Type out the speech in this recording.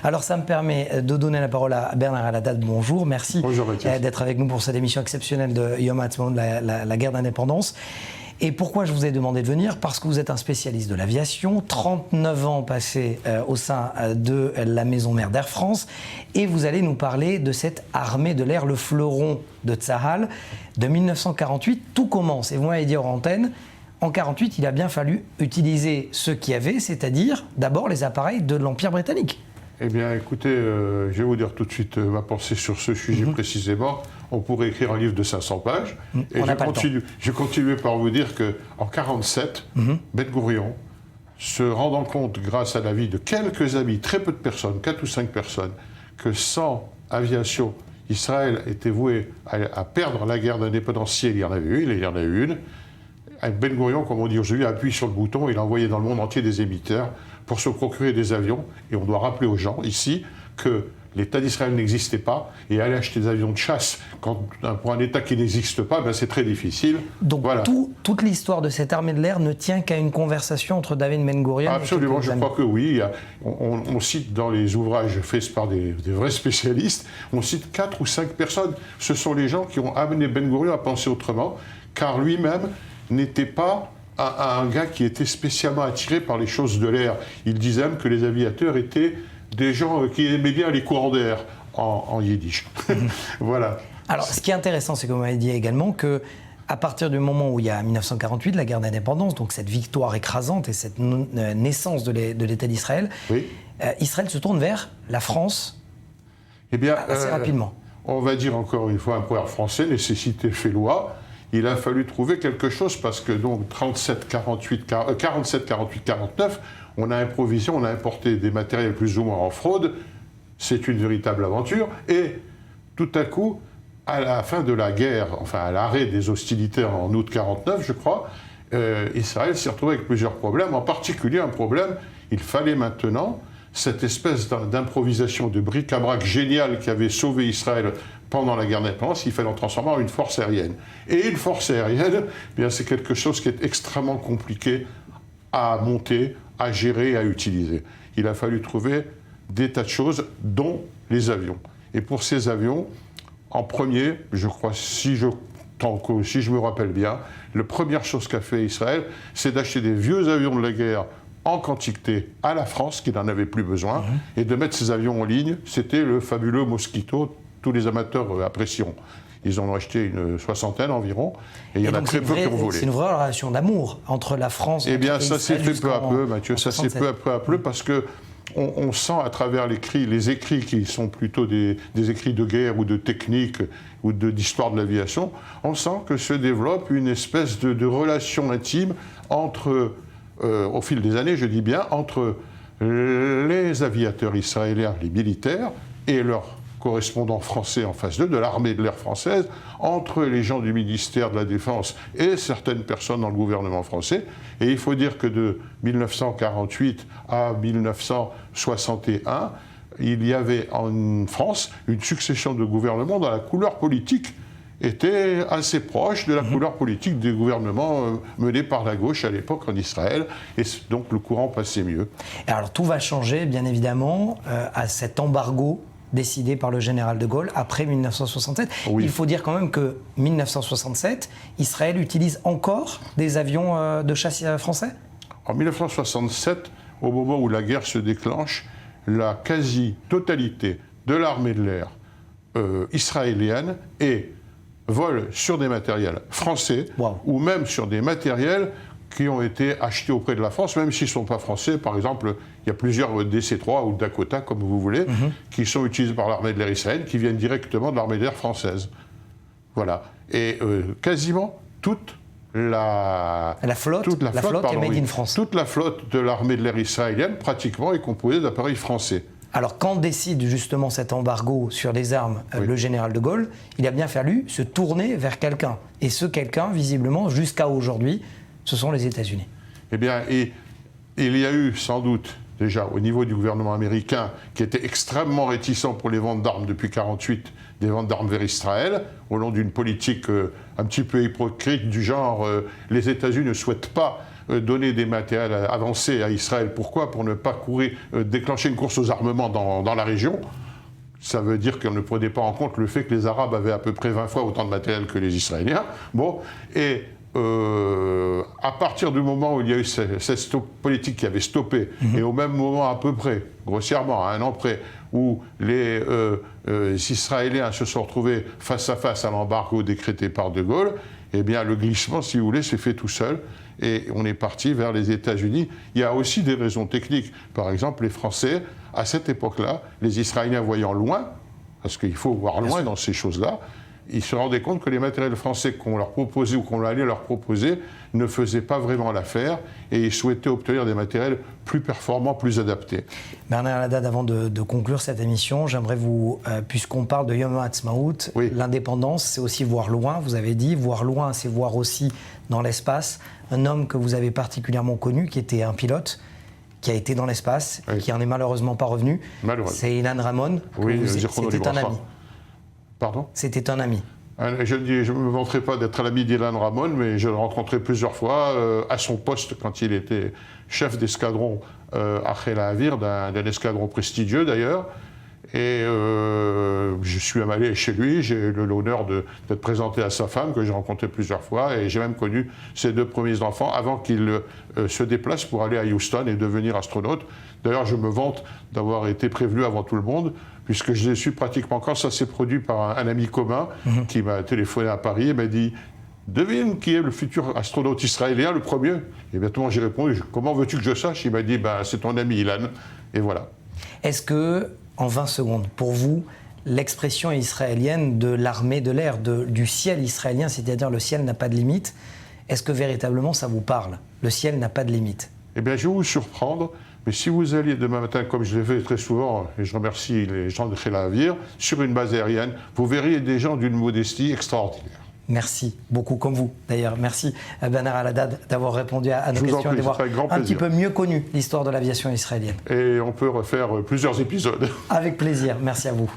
Alors ça me permet de donner la parole à Bernard Haddad. Bonjour, merci d'être avec nous pour cette émission exceptionnelle de Yom HaAtzmaut, la guerre d'indépendance. Et pourquoi je vous ai demandé de venir? Parce que vous êtes un spécialiste de l'aviation, 39 ans passés au sein de la maison mère d'Air France, et vous allez nous parler de cette armée de l'air, le fleuron de Tsahal. De 1948, tout commence, et vous m'avez dit hors antenne, en 1948, il a bien fallu utiliser ce qu'il y avait, c'est-à-dire d'abord les appareils de l'Empire britannique. Eh bien, écoutez, je vais vous dire tout de suite ma pensée sur ce sujet précisément. On pourrait écrire un livre de 500 pages. Et je continue par vous dire qu'en 1947, Ben Gourion, se rendant compte, grâce à l'avis de quelques amis, très peu de personnes, 4 ou 5 personnes, que sans aviation, Israël était voué à perdre la guerre d'indépendance si il y en avait une, et il y en a eu une. Ben Gourion, comme on dit aujourd'hui, appuie sur le bouton, il a envoyé dans le monde entier des émetteurs pour se procurer des avions. Et on doit rappeler aux gens ici que l'État d'Israël n'existait pas, et aller acheter des avions de chasse pour un État qui n'existe pas, ben c'est très difficile. Donc voilà. Toute l'histoire de cette armée de l'air ne tient qu'à une conversation entre David Ben Gourion Absolument, je crois que oui. On cite dans les ouvrages faits par des vrais spécialistes, on cite 4 ou 5 personnes. Ce sont les gens qui ont amené Ben Gourion à penser autrement, car lui-même n'était pas un gars qui était spécialement attiré par les choses de l'air. Il disait même que les aviateurs étaient des gens qui aimaient bien les courants d'air, en yiddish. Voilà. Alors, ce qui est intéressant, c'est que vous m'avez dit également que à partir du moment où il y a 1948, la guerre d'indépendance, donc cette victoire écrasante et cette naissance de l'État d'Israël, Israël se tourne vers la France assez rapidement. On va dire encore une fois, un pouvoir français, nécessité fait loi. Il a fallu trouver quelque chose parce que donc 47, 48, 49, on a improvisé, on a importé des matériels plus ou moins en fraude. C'est une véritable aventure. Et tout à coup, à la fin de la guerre, enfin à l'arrêt des hostilités en août 49, je crois, Israël s'est retrouvé avec plusieurs problèmes. En particulier un problème, il fallait maintenant cette espèce d'improvisation, de bric-à-brac génial qui avait sauvé Israël pendant la guerre d'indépendance, il fallait en transformer en une force aérienne. Et une force aérienne, eh bien, c'est quelque chose qui est extrêmement compliqué à monter, à gérer, à utiliser. Il a fallu trouver des tas de choses, dont les avions. Et pour ces avions, en premier, je crois, si je me rappelle bien, la première chose qu'a fait Israël, c'est d'acheter des vieux avions de la guerre en quantité à la France, qui n'en avait plus besoin, et de mettre ces avions en ligne. C'était le fabuleux Mosquito. Tous les amateurs apprécieront. Ils en ont acheté une 60aine environ, et il y en a très peu qui ont volé. C'est une vraie relation d'amour entre la France et Israël. Eh bien, ça s'est fait peu à peu, Mathieu, ça s'est peu à peu, parce que on sent à travers les écrits qui sont plutôt des écrits de guerre ou de technique ou d'histoire de l'aviation, on sent que se développe une espèce de relation intime entre, au fil des années, je dis bien, entre les aviateurs israéliens, les militaires, et leurs correspondants français en face d'eux, de l'armée de l'air française, entre les gens du ministère de la Défense et certaines personnes dans le gouvernement français. Et il faut dire que de 1948 à 1961, il y avait en France une succession de gouvernements dont la couleur politique était assez proche de la couleur politique des gouvernements menés par la gauche à l'époque en Israël, et donc le courant passait mieux. Et alors tout va changer, bien évidemment, à cet embargo décidé par le général de Gaulle après 1967. Oui. Il faut dire quand même que 1967, Israël utilise encore des avions de chasse français ? En 1967, au moment où la guerre se déclenche, la quasi-totalité de l'armée de l'air israélienne vole sur des matériels français, ou même sur des matériels qui ont été achetés auprès de la France, même s'ils ne sont pas français. Par exemple, il y a plusieurs DC-3 ou Dakota, comme vous voulez, qui sont utilisés par l'armée de l'air israélienne, qui viennent directement de l'armée de l'air française. Voilà. Et quasiment toute la flotte est made in France. Toute la flotte de l'armée de l'air israélienne, pratiquement, est composée d'appareils français. Alors, quand décide justement cet embargo sur les armes, le général de Gaulle, il a bien fallu se tourner vers quelqu'un. Et ce quelqu'un, visiblement, jusqu'à aujourd'hui, ce sont les États-Unis. Eh bien, et il y a eu sans doute, déjà, au niveau du gouvernement américain, qui était extrêmement réticent pour les ventes d'armes depuis 1948, des ventes d'armes vers Israël, au long d'une politique un petit peu hypocrite du genre les États-Unis ne souhaitent pas donner des matériels avancés à Israël. Pourquoi? Pour ne pas déclencher une course aux armements dans la région. Ça veut dire qu'on ne prenait pas en compte le fait que les Arabes avaient à peu près 20 fois autant de matériel que les Israéliens. Bon, et à partir du moment où il y a eu cette politique qui avait stoppé, et au même moment à peu près, grossièrement, à un an près, où les Israéliens se sont retrouvés face à l'embargo décrété par De Gaulle, eh bien le glissement, si vous voulez, s'est fait tout seul. Et on est parti vers les États-Unis. Il y a aussi des raisons techniques. Par exemple, les Français, à cette époque-là, les Israéliens voyant loin, parce qu'il faut voir loin dans ces choses-là, ils se rendaient compte que les matériels français qu'on leur proposait ou qu'on allait leur proposer ne faisaient pas vraiment l'affaire et ils souhaitaient obtenir des matériels plus performants, plus adaptés. Bernard El Haddad, avant de conclure cette émission, j'aimerais puisqu'on parle de Yom HaAtzmaut, l'indépendance, c'est aussi voir loin, vous avez dit. Voir loin, c'est voir aussi dans l'espace. Un homme que vous avez particulièrement connu, qui était un pilote, qui a été dans l'espace, qui en est malheureusement pas revenu. C'est Ilan Ramon. C'était un ami. Pardon ? C'était un ami. Je ne me vanterai pas d'être l'ami d'Ilan Ramon, mais je l'ai rencontré plusieurs fois à son poste quand il était chef d'escadron à Tel Aviv, d'un escadron prestigieux d'ailleurs. Et je suis allé chez lui, j'ai eu l'honneur d'être présenté à sa femme, que j'ai rencontré plusieurs fois, et j'ai même connu ses 2 premiers enfants avant qu'il se déplace pour aller à Houston et devenir astronaute. D'ailleurs, je me vante d'avoir été prévenu avant tout le monde, puisque je l'ai su pratiquement quand ça s'est produit par un ami commun qui m'a téléphoné à Paris et m'a dit « Devine qui est le futur astronaute israélien, le premier ?» Et bientôt j'ai répondu « Comment veux-tu que je sache ?» Il m'a dit « C'est ton ami Ilan. » Et voilà. Est-ce que, en 20 secondes, pour vous, l'expression israélienne de l'armée de l'air, du ciel israélien, c'est-à-dire le ciel n'a pas de limite, est-ce que véritablement ça vous parle? Le ciel n'a pas de limite. Eh bien, je vais vous surprendre, mais si vous alliez demain matin, comme je l'ai fait très souvent, et je remercie les gens de Tel Aviv, sur une base aérienne, vous verriez des gens d'une modestie extraordinaire. Merci beaucoup, comme vous d'ailleurs. Merci Bernard El Haddad d'avoir répondu à nos questions et d'avoir un petit peu mieux connu l'histoire de l'aviation israélienne. Et on peut refaire plusieurs épisodes. Avec plaisir, merci à vous.